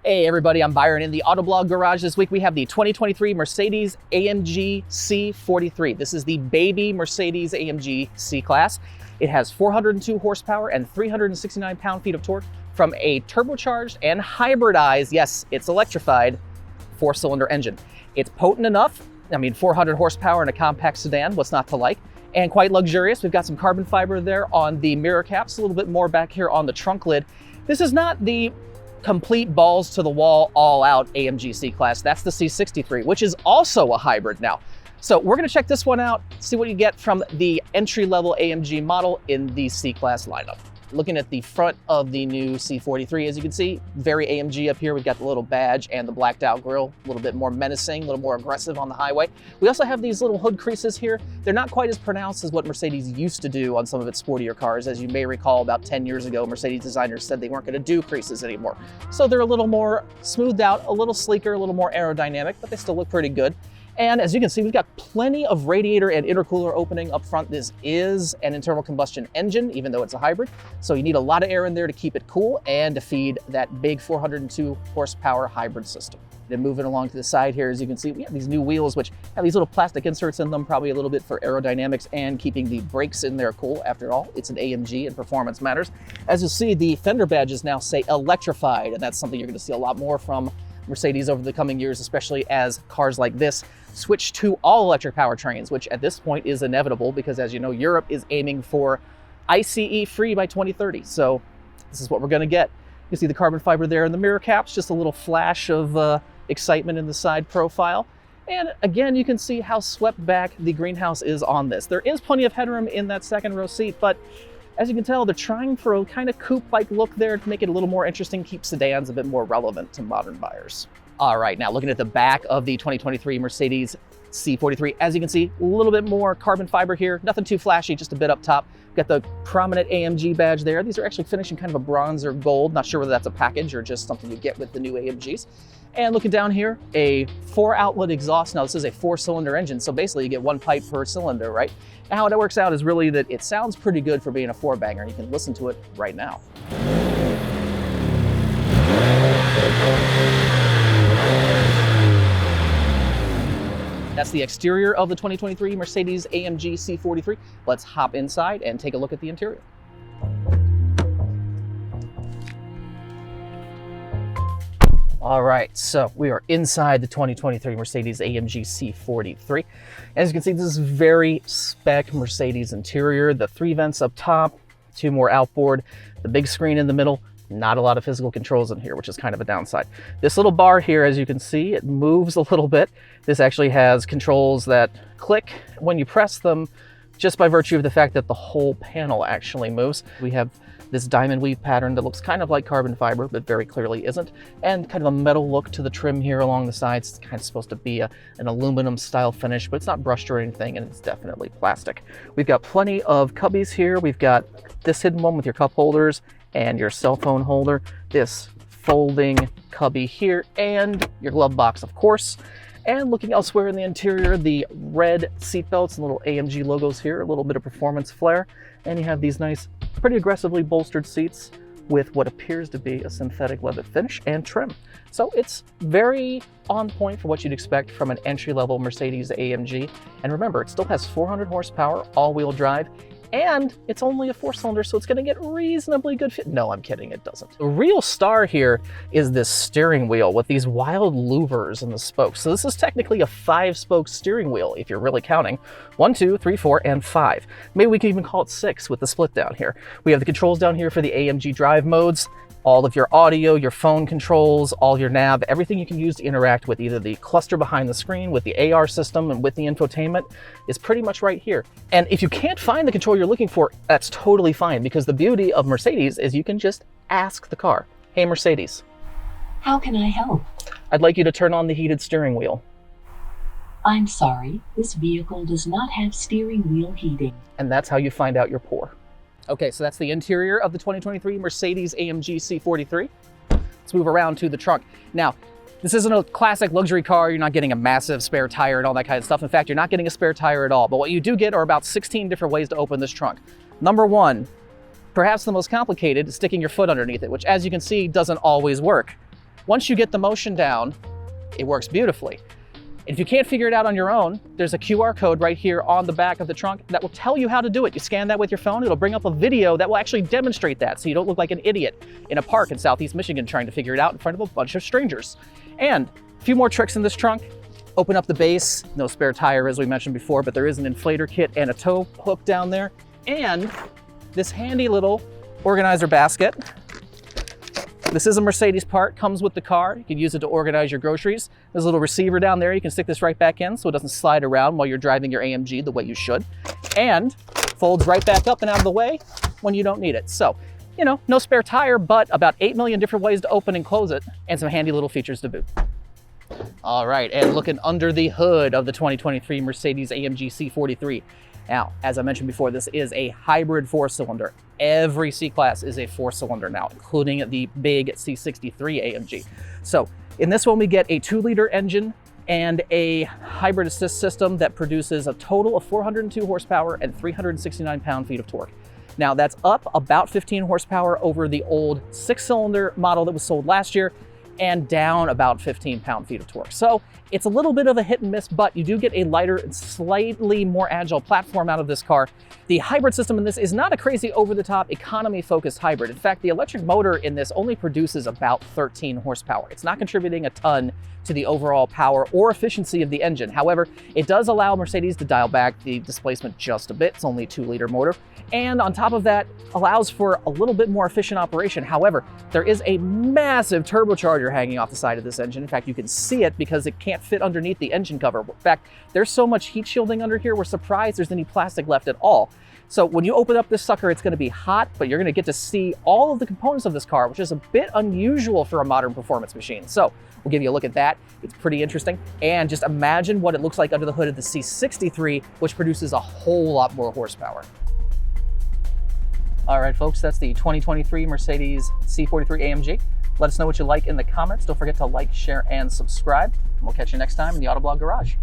Hey everybody, I'm Byron in the Autoblog Garage. This week we have the 2023 Mercedes-AMG C43. This is the baby Mercedes-AMG C class. It has 402 horsepower and 369 pound-feet of torque from a turbocharged and hybridized, yes, it's electrified, 4-cylinder engine. It's potent enough, 400 horsepower in a compact sedan, what's not to like? And quite luxurious. We've got some carbon fiber there on the mirror caps, a little bit more back here on the trunk lid. This is not the complete balls to the wall, all out AMG C class. That's the C63, which is also a hybrid now. So we're gonna check this one out, see what you get from the entry-level AMG model in the C class lineup. Looking at the front of the new C43, as you can see, very AMG up here. We've got the little badge and the blacked out grille, a little bit more menacing, a little more aggressive on the highway. We also have these little hood creases here. They're not quite as pronounced as what Mercedes used to do on some of its sportier cars. As you may recall, about 10 years ago, Mercedes designers said they weren't gonna do creases anymore. So they're a little more smoothed out, a little sleeker, a little more aerodynamic, but they still look pretty good. And as you can see, we've got plenty of radiator and intercooler opening up front. This is an internal combustion engine, even though it's a hybrid. So you need a lot of air in there to keep it cool and to feed that big 402 horsepower hybrid system. Then moving along to the side here, as you can see, we have these new wheels, which have these little plastic inserts in them, probably a little bit for aerodynamics and keeping the brakes in there cool. After all, it's an AMG and performance matters. As you'll see, the fender badges now say electrified, and that's something you're gonna see a lot more from Mercedes over the coming years, especially as cars like this switch to all electric powertrains, which at this point is inevitable because, as you know, Europe is aiming for ICE free by 2030. So this is what we're gonna get. You see the carbon fiber there in the mirror caps, just a little flash of excitement in the side profile. And again, you can see how swept back the greenhouse is on this. There is plenty of headroom in that second row seat, but as you can tell, they're trying for a kind of coupe-like look there to make it a little more interesting, keep sedans a bit more relevant to modern buyers. All right, now looking at the back of the 2023 Mercedes C43, as you can see, a little bit more carbon fiber here, nothing too flashy, just a bit up top. Got the prominent AMG badge there. These are actually finished in kind of a bronze or gold. Not sure whether that's a package or just something you get with the new AMGs. And looking down here, a 4-outlet exhaust. Now this is a 4-cylinder engine, so basically you get 1 pipe per cylinder, right? And how it works out is really that it sounds pretty good for being a 4-banger, and you can listen to it right now. That's the exterior of the 2023 Mercedes-AMG C43. Let's hop inside and take a look at the interior. All right, so we are inside the 2023 Mercedes-AMG C43. As you can see, this is very spec Mercedes interior. The 3 vents up top, 2 more outboard, the big screen in the middle. Not a lot of physical controls in here, which is kind of a downside. This little bar here, as you can see, it moves a little bit. This actually has controls that click when you press them, just by virtue of the fact that the whole panel actually moves. We have this diamond weave pattern that looks kind of like carbon fiber, but very clearly isn't, and kind of a metal look to the trim here along the sides. It's kind of supposed to be an aluminum style finish, but it's not brushed or anything, and it's definitely plastic. We've got plenty of cubbies here. We've got this hidden one with your cup holders and your cell phone holder, this folding cubby here, and your glove box, of course. And looking elsewhere in the interior, the red seat belts and little AMG logos here, a little bit of performance flair. And you have these nice, pretty aggressively bolstered seats with what appears to be a synthetic leather finish and trim. So it's very on point for what you'd expect from an entry-level Mercedes-AMG. And remember, it still has 400 horsepower, all-wheel drive, and it's only a 4-cylinder, so it's gonna get reasonably good fit. No, I'm kidding, it doesn't. The real star here is this steering wheel with these wild louvers in the spokes. So this is technically a 5-spoke steering wheel, if you're really counting. 1, 2, 3, 4, and 5. Maybe we can even call it 6 with the split down here. We have the controls down here for the AMG drive modes, all of your audio, your phone controls, all your nav, everything you can use to interact with either the cluster behind the screen, with the AR system, and with the infotainment is pretty much right here. And if you can't find the control you're looking for, that's totally fine, because the beauty of Mercedes is you can just ask the car, "Hey Mercedes, how can I help? I'd like you to turn on the heated steering wheel." I'm sorry, this vehicle does not have steering wheel heating. And that's how you find out you're poor. Okay, so that's the interior of the 2023 Mercedes-AMG C43. Let's move around to the trunk. Now, this isn't a classic luxury car. You're not getting a massive spare tire and all that kind of stuff. In fact, you're not getting a spare tire at all. But what you do get are about 16 different ways to open this trunk. Number 1, perhaps the most complicated, is sticking your foot underneath it, which, as you can see, doesn't always work. Once you get the motion down, it works beautifully. If you can't figure it out on your own, there's a QR code right here on the back of the trunk that will tell you how to do it. You scan that with your phone, it'll bring up a video that will actually demonstrate that, so you don't look like an idiot in a park in Southeast Michigan trying to figure it out in front of a bunch of strangers. And a few more tricks in this trunk. Open up the base, no spare tire as we mentioned before, but there is an inflator kit and a tow hook down there. And this handy little organizer basket. This is a Mercedes part, comes with the car. You can use it to organize your groceries. There's a little receiver down there. You can stick this right back in so it doesn't slide around while you're driving your AMG the way you should. And folds right back up and out of the way when you don't need it. So, you know, no spare tire, but about 8 million different ways to open and close it, and some handy little features to boot. All right, and looking under the hood of the 2023 Mercedes-AMG C43. Now, as I mentioned before, this is a hybrid 4-cylinder. Every C-Class is a 4-cylinder now, including the big C63 AMG. So in this one, we get a 2-liter engine and a hybrid assist system that produces a total of 402 horsepower and 369 pound-feet of torque. Now that's up about 15 horsepower over the old 6-cylinder model that was sold last year, and down about 15 pound-feet of torque. So it's a little bit of a hit and miss, but you do get a lighter and slightly more agile platform out of this car. The hybrid system in this is not a crazy over-the-top economy-focused hybrid. In fact, the electric motor in this only produces about 13 horsepower. It's not contributing a ton to the overall power or efficiency of the engine. However, it does allow Mercedes to dial back the displacement just a bit. It's only a 2-liter motor. And on top of that, allows for a little bit more efficient operation. However, there is a massive turbocharger hanging off the side of this engine. In fact, you can see it because it can't fit underneath the engine cover. In fact, there's so much heat shielding under here, we're surprised there's any plastic left at all. So when you open up this sucker, it's gonna be hot, but you're gonna get to see all of the components of this car, which is a bit unusual for a modern performance machine. So we'll give you a look at that. It's pretty interesting. And just imagine what it looks like under the hood of the C63, which produces a whole lot more horsepower. All right, folks, that's the 2023 Mercedes C43 AMG. Let us know what you like in the comments. Don't forget to like, share, and subscribe. And we'll catch you next time in the Autoblog Garage.